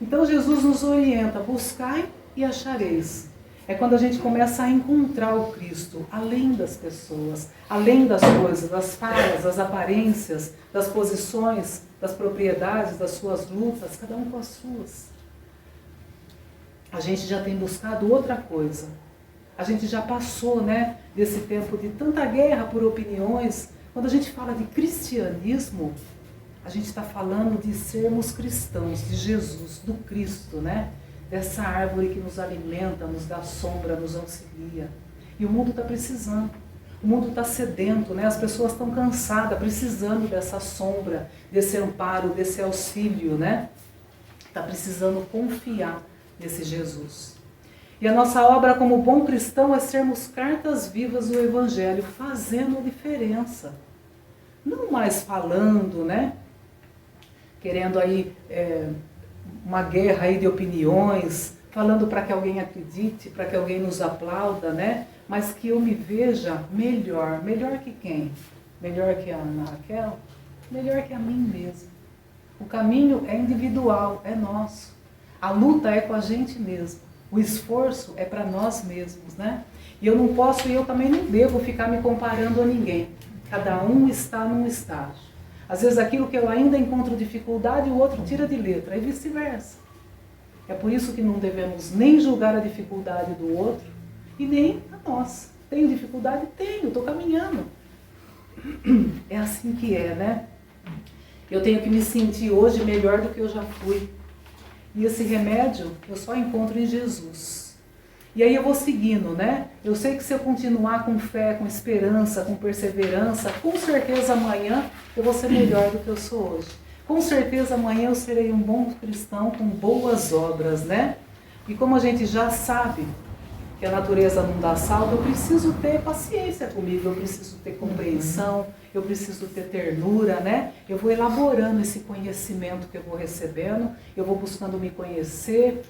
Então Jesus nos orienta, buscai e achareis. É quando a gente começa a encontrar o Cristo, além das pessoas, além das coisas, das falhas, das aparências, das posições, das propriedades, das suas lutas, cada um com as suas. A gente já tem buscado outra coisa. A gente já passou, né, desse tempo de tanta guerra por opiniões. Quando a gente fala de cristianismo, a gente está falando de sermos cristãos, de Jesus, do Cristo, né? Dessa árvore que nos alimenta, nos dá sombra, nos auxilia. E o mundo está precisando. O mundo está sedento, né? As pessoas estão cansadas, precisando dessa sombra, desse amparo, desse auxílio, né? Está precisando confiar nesse Jesus. E a nossa obra como bom cristão é sermos cartas vivas do Evangelho, fazendo a diferença. Não mais falando, né? Querendo aí uma guerra aí de opiniões, falando para que alguém acredite, para que alguém nos aplauda, né? Mas que eu me veja melhor. Melhor que quem? Melhor que a Ana Raquel? Melhor que a mim mesmo. O caminho é individual, é nosso. A luta é com a gente mesmo. O esforço é para nós mesmos, né? E eu não posso e eu também não devo ficar me comparando a ninguém. Cada um está num estágio. Às vezes aquilo que eu ainda encontro dificuldade, o outro tira de letra, e vice-versa. É por isso que não devemos nem julgar a dificuldade do outro e nem a nossa. Tenho dificuldade? Tenho, estou caminhando. É assim que é, né? Eu tenho que me sentir hoje melhor do que eu já fui. E esse remédio eu só encontro em Jesus. E aí eu vou seguindo, né? Eu sei que se eu continuar com fé, com esperança, com perseverança, com certeza amanhã eu vou ser melhor do que eu sou hoje. Com certeza amanhã eu serei um bom cristão com boas obras, né? E como a gente já sabe que a natureza não dá salvo, eu preciso ter paciência comigo, eu preciso ter compreensão, eu preciso ter ternura, né? Eu vou elaborando esse conhecimento que eu vou recebendo, eu vou buscando me conhecer,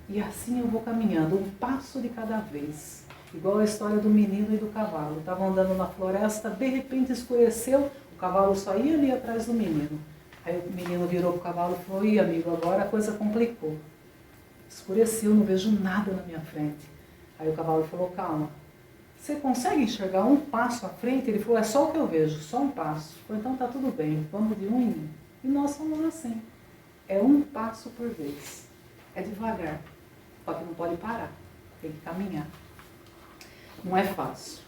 e assim eu vou caminhando, um passo de cada vez. Igual a história do menino e do cavalo. Estavam andando na floresta, de repente escureceu, o cavalo só ia ali atrás do menino. Aí o menino virou para o cavalo e falou, ih amigo, agora a coisa complicou. Escureceu, não vejo nada na minha frente. Aí o cavalo falou, calma, você consegue enxergar um passo à frente? Ele falou, é só o que eu vejo, só um passo. Falei, então tá tudo bem, vamos de um em um. E nós somos assim, é um passo por vez, é devagar, só que não pode parar, tem que caminhar. Não é fácil.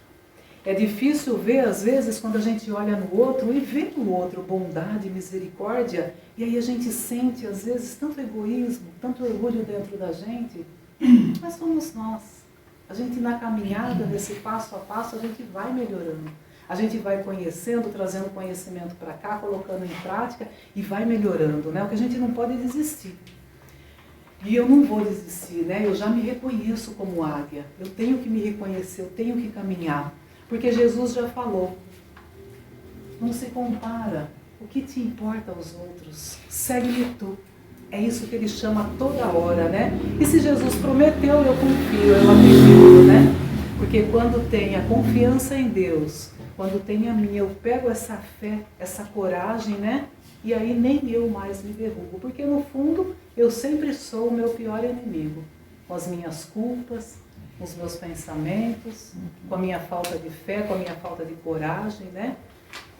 É difícil ver, às vezes, quando a gente olha no outro e vê no outro bondade, misericórdia, e aí a gente sente, às vezes, tanto egoísmo, tanto orgulho dentro da gente, mas somos nós. A gente, na caminhada, nesse passo a passo, a gente vai melhorando. A gente vai conhecendo, trazendo conhecimento para cá, colocando em prática e vai melhorando, né? O que a gente não pode é desistir. E eu não vou desistir, né? Eu já me reconheço como águia. Eu tenho que me reconhecer, eu tenho que caminhar. Porque Jesus já falou, não se compara, o que te importa aos outros? Segue-me tu. É isso que ele chama toda hora, né? E se Jesus prometeu, eu confio, eu acredito, né? Porque quando tem a confiança em Deus, quando tem a minha, eu pego essa fé, essa coragem, né? E aí nem eu mais me derrubo. Porque no fundo, eu sempre sou o meu pior inimigo. Com as minhas culpas, com os meus pensamentos, com a minha falta de fé, com a minha falta de coragem, né?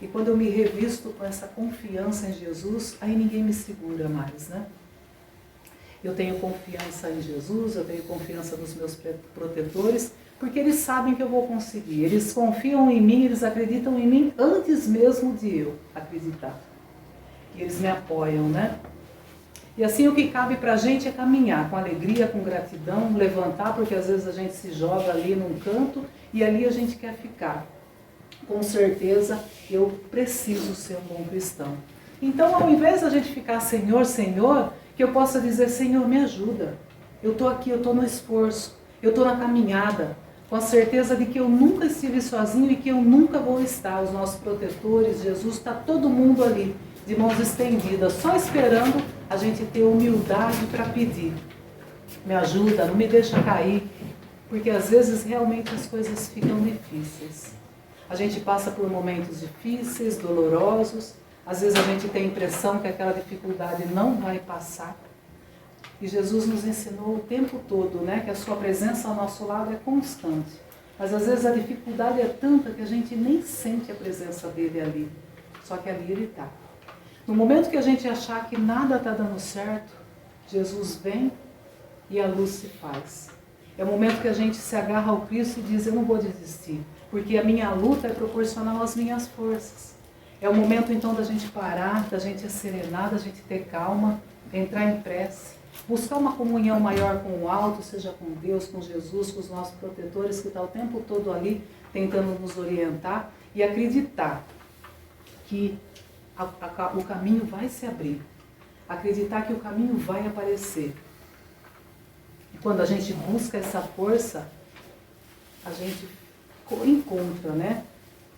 E quando eu me revisto com essa confiança em Jesus, aí ninguém me segura mais, né? Eu tenho confiança em Jesus, eu tenho confiança nos meus protetores, porque eles sabem que eu vou conseguir. Eles confiam em mim, eles acreditam em mim antes mesmo de eu acreditar. E eles me apoiam, né? E assim o que cabe pra gente é caminhar com alegria, com gratidão, levantar, porque às vezes a gente se joga ali num canto e ali a gente quer ficar. Com certeza eu preciso ser um bom cristão. Então, ao invés da gente ficar Senhor, Senhor, que eu possa dizer, Senhor, me ajuda. Eu estou aqui, eu estou no esforço, eu estou na caminhada, com a certeza de que eu nunca estive sozinho e que eu nunca vou estar. Os nossos protetores, Jesus, está todo mundo ali, de mãos estendidas, só esperando a gente ter humildade para pedir. Me ajuda, não me deixa cair, porque às vezes realmente as coisas ficam difíceis. A gente passa por momentos difíceis, dolorosos, às vezes a gente tem a impressão que aquela dificuldade não vai passar. E Jesus nos ensinou o tempo todo, né, que a sua presença ao nosso lado é constante. Mas às vezes a dificuldade é tanta que a gente nem sente a presença dele ali. Só que ali ele está. No momento que a gente achar que nada está dando certo, Jesus vem e a luz se faz. É o momento que a gente se agarra ao Cristo e diz, eu não vou desistir, porque a minha luta é proporcional às minhas forças. É o momento então da gente parar, da gente serenar, da gente ter calma, entrar em prece, buscar uma comunhão maior com o alto, seja com Deus, com Jesus, com os nossos protetores que estão o tempo todo ali tentando nos orientar e acreditar que o caminho vai se abrir, acreditar que o caminho vai aparecer. E quando a gente busca essa força, a gente encontra, né?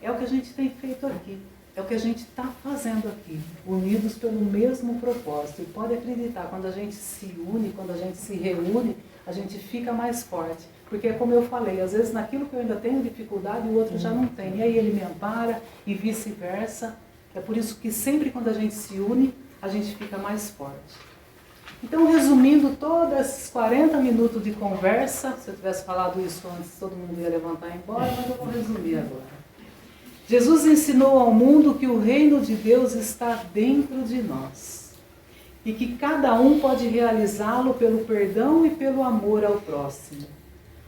É o que a gente tem feito aqui, é o que a gente está fazendo aqui, unidos pelo mesmo propósito. E pode acreditar, quando a gente se une, quando a gente se reúne, a gente fica mais forte. Porque é como eu falei, às vezes naquilo que eu ainda tenho dificuldade, o outro já não tem. E aí ele me ampara e vice-versa. É por isso que sempre quando a gente se une, a gente fica mais forte. Então, resumindo todos esses 40 minutos de conversa, se eu tivesse falado isso antes, todo mundo ia levantar e ir embora, mas eu vou resumir agora. Jesus ensinou ao mundo que o reino de Deus está dentro de nós e que cada um pode realizá-lo pelo perdão e pelo amor ao próximo.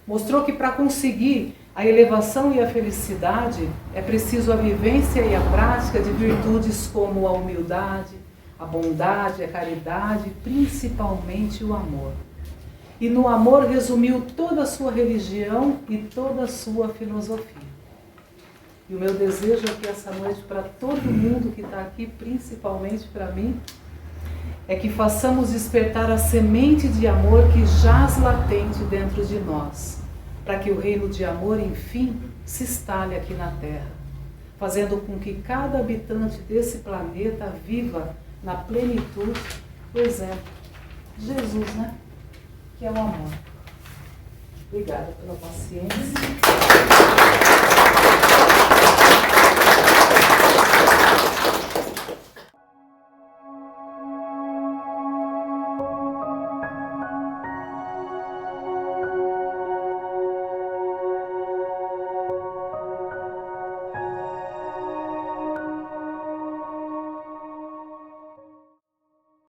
Mostrou que para conseguir a elevação e a felicidade é preciso a vivência e a prática de virtudes como a humildade, a bondade, a caridade, principalmente o amor. E no amor resumiu toda a sua religião e toda a sua filosofia. E o meu desejo aqui essa noite para todo mundo que está aqui, principalmente para mim, é que façamos despertar a semente de amor que jaz latente dentro de nós, para que o reino de amor, enfim, se instale aqui na Terra, fazendo com que cada habitante desse planeta viva na plenitude o exemplo de Jesus, né? Que é o amor. Obrigada pela paciência.